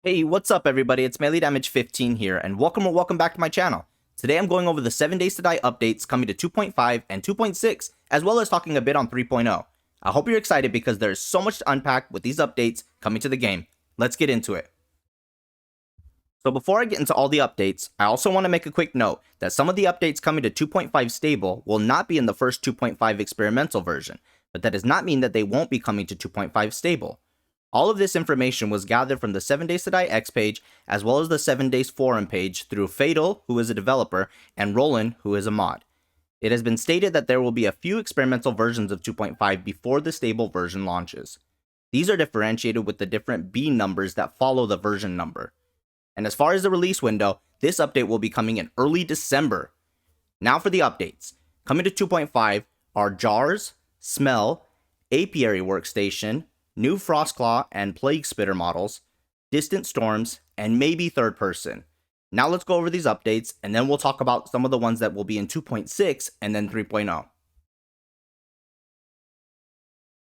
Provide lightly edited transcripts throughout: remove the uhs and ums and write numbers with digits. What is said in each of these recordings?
Hey, what's up everybody? It's MeleeDamage15 here, and welcome back to my channel. Today I'm going over the 7 Days to Die updates coming to 2.5 and 2.6, as well as talking a bit on 3.0. I hope you're excited because there's so much to unpack with these updates coming to the game. Let's get into it. So before I get into all the updates, I also want to make a quick note that some of the updates coming to 2.5 stable will not be in the first 2.5 experimental version, but that does not mean that they won't be coming to 2.5 stable. All of this information was gathered from the 7 Days to Die X page, as well as the 7 Days forum page through Fatal, who is a developer, and Roland, who is a mod. It has been stated that there will be a few experimental versions of 2.5 before the stable version launches. These are differentiated with the different B numbers that follow the version number. And as far as the release window, this update will be coming in early December. Now for the updates. Coming to 2.5 are Jars, Smell, Apiary Workstation, new Frostclaw and Plague Spitter models, Distant Storms, and maybe Third Person. Now let's go over these updates, and then we'll talk about some of the ones that will be in 2.6 and then 3.0.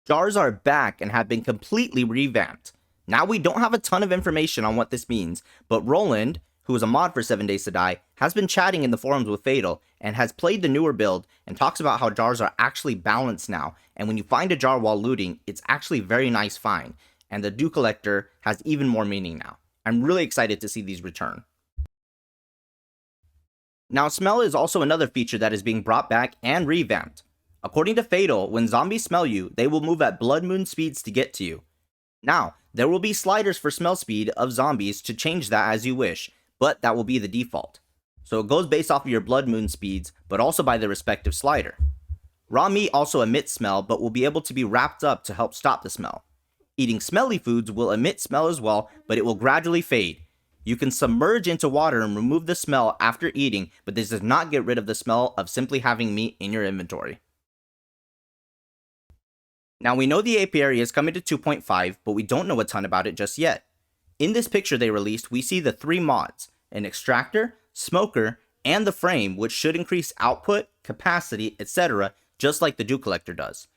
Jars are back and have been completely revamped. Now we don't have a ton of information on what this means, but Roland, who is a mod for 7 Days to Die, has been chatting in the forums with Fatal and has played the newer build and talks about how jars are actually balanced now, and when you find a jar while looting, it's actually very nice find, and the Dew Collector has even more meaning now. I'm really excited to see these return. Now Smell is also another feature that is being brought back and revamped. According to Fatal, when zombies smell you, they will move at blood moon speeds to get to you. Now, there will be sliders for smell speed of zombies to change that as you wish, but that will be the default. So it goes based off of your blood moon speeds, but also by the respective slider. Raw meat also emits smell, but will be able to be wrapped up to help stop the smell. Eating smelly foods will emit smell as well, but it will gradually fade. You can submerge into water and remove the smell after eating, but this does not get rid of the smell of simply having meat in your inventory. Now we know the apiary is coming to 2.5, but we don't know a ton about it just yet. In this picture they released, we see the 3 mods, an extractor, smoker, and the frame, which should increase output, capacity, etc., just like the Dew Collector does.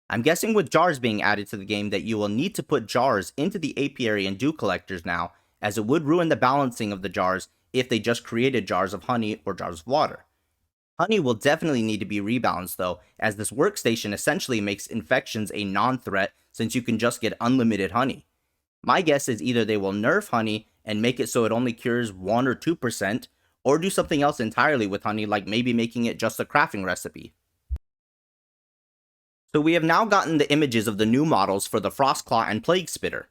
I'm guessing with jars being added to the game that you will need to put jars into the apiary and Dew Collectors now, as it would ruin the balancing of the jars if they just created jars of honey or jars of water. Honey will definitely need to be rebalanced though, as this workstation essentially makes infections a non-threat since you can just get unlimited honey. My guess is either they will nerf honey and make it so it only cures 1 or 2%, or do something else entirely with honey, like maybe making it just a crafting recipe. So we have now gotten the images of the new models for the Frostclaw and Plague Spitter.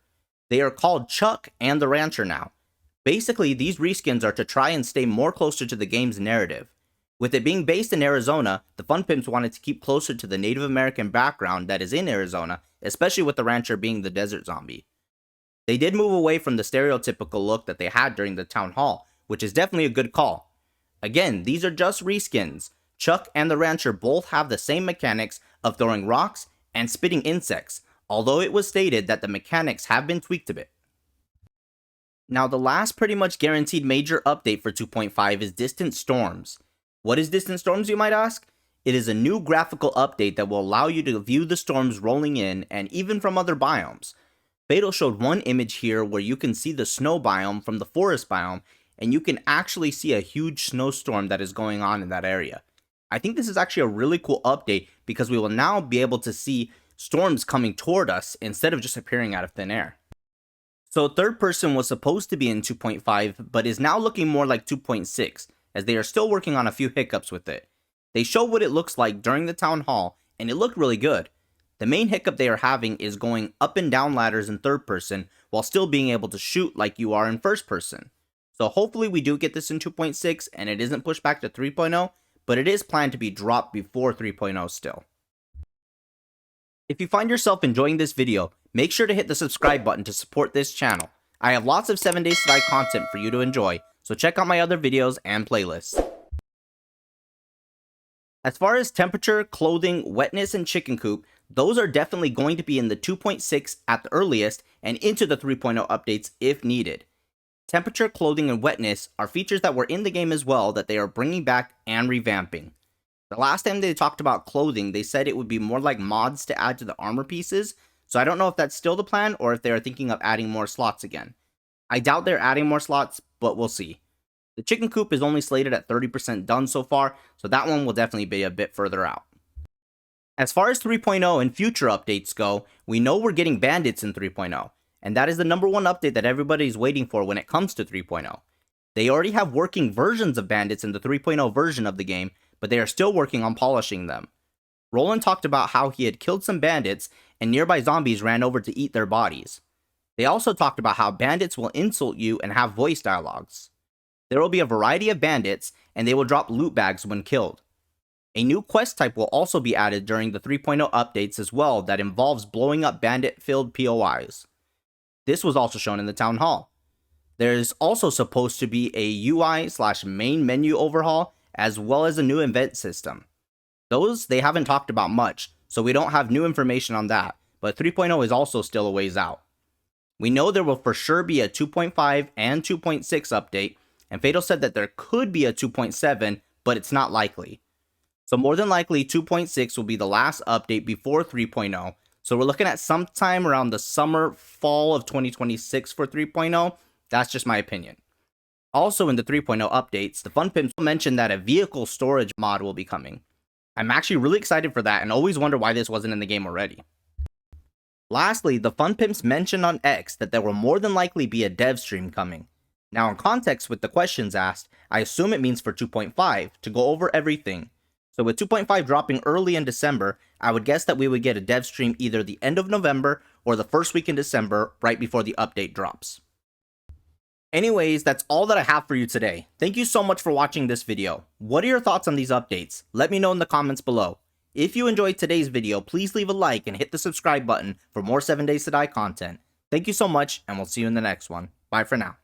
They are called Chuck and the Rancher now. Basically, these reskins are to try and stay more closer to the game's narrative. With it being based in Arizona, the Fun Pimps wanted to keep closer to the Native American background that is in Arizona, especially with the Rancher being the desert zombie. They did move away from the stereotypical look that they had during the town hall, which is definitely a good call. Again, these are just reskins. Chuck and the Rancher both have the same mechanics of throwing rocks and spitting insects, although it was stated that the mechanics have been tweaked a bit. Now the last pretty much guaranteed major update for 2.5 is Distant Storms. What is Distant Storms, you might ask? It is a new graphical update that will allow you to view the storms rolling in and even from other biomes. Fatal showed one image here where you can see the snow biome from the forest biome, and you can actually see a huge snowstorm that is going on in that area. I think this is actually a really cool update because we will now be able to see storms coming toward us instead of just appearing out of thin air. So Third Person was supposed to be in 2.5, but is now looking more like 2.6, as they are still working on a few hiccups with it. They showed what it looks like during the town hall, and it looked really good. The main hiccup they are having is going up and down ladders in third person, while still being able to shoot like you are in first person. So hopefully we do get this in 2.6, and it isn't pushed back to 3.0, but it is planned to be dropped before 3.0 still. If you find yourself enjoying this video, make sure to hit the subscribe button to support this channel. I have lots of 7 Days to Die content for you to enjoy, so check out my other videos and playlists. As far as temperature, clothing, wetness, and chicken coop, those are definitely going to be in the 2.6 at the earliest and into the 3.0 updates if needed. Temperature, clothing, and wetness are features that were in the game as well that they are bringing back and revamping. The last time they talked about clothing, they said it would be more like mods to add to the armor pieces, so I don't know if that's still the plan or if they are thinking of adding more slots again. I doubt they're adding more slots, but we'll see. The chicken coop is only slated at 30% done so far, so that one will definitely be a bit further out. As far as 3.0 and future updates go, we know we're getting bandits in 3.0, and that is the number one update that everybody's waiting for when it comes to 3.0. They already have working versions of bandits in the 3.0 version of the game, but they are still working on polishing them. Roland talked about how he had killed some bandits and nearby zombies ran over to eat their bodies. They also talked about how bandits will insult you and have voice dialogues. There will be a variety of bandits, and they will drop loot bags when killed. A new quest type will also be added during the 3.0 updates as well that involves blowing up bandit-filled POIs. This was also shown in the town hall. There is also supposed to be a UI/main menu overhaul as well as a new event system. Those they haven't talked about much, so we don't have new information on that, but 3.0 is also still a ways out. We know there will for sure be a 2.5 and 2.6 update, and Fatal said that there could be a 2.7, but it's not likely. So more than likely 2.6 will be the last update before 3.0, so we're looking at sometime around the fall of 2026 for 3.0, that's just my opinion. Also in the 3.0 updates, the Fun Pimps mentioned that a vehicle storage mod will be coming. I'm actually really excited for that and always wonder why this wasn't in the game already. Lastly, the Fun Pimps mentioned on X that there will more than likely be a dev stream coming. Now in context with the questions asked, I assume it means for 2.5 to go over everything. So with 2.5 dropping early in December, I would guess that we would get a dev stream either the end of November or the first week in December right before the update drops. Anyways, that's all that I have for you today. Thank you so much for watching this video. What are your thoughts on these updates? Let me know in the comments below. If you enjoyed today's video, please leave a like and hit the subscribe button for more 7 Days to Die content. Thank you so much, and we'll see you in the next one. Bye for now.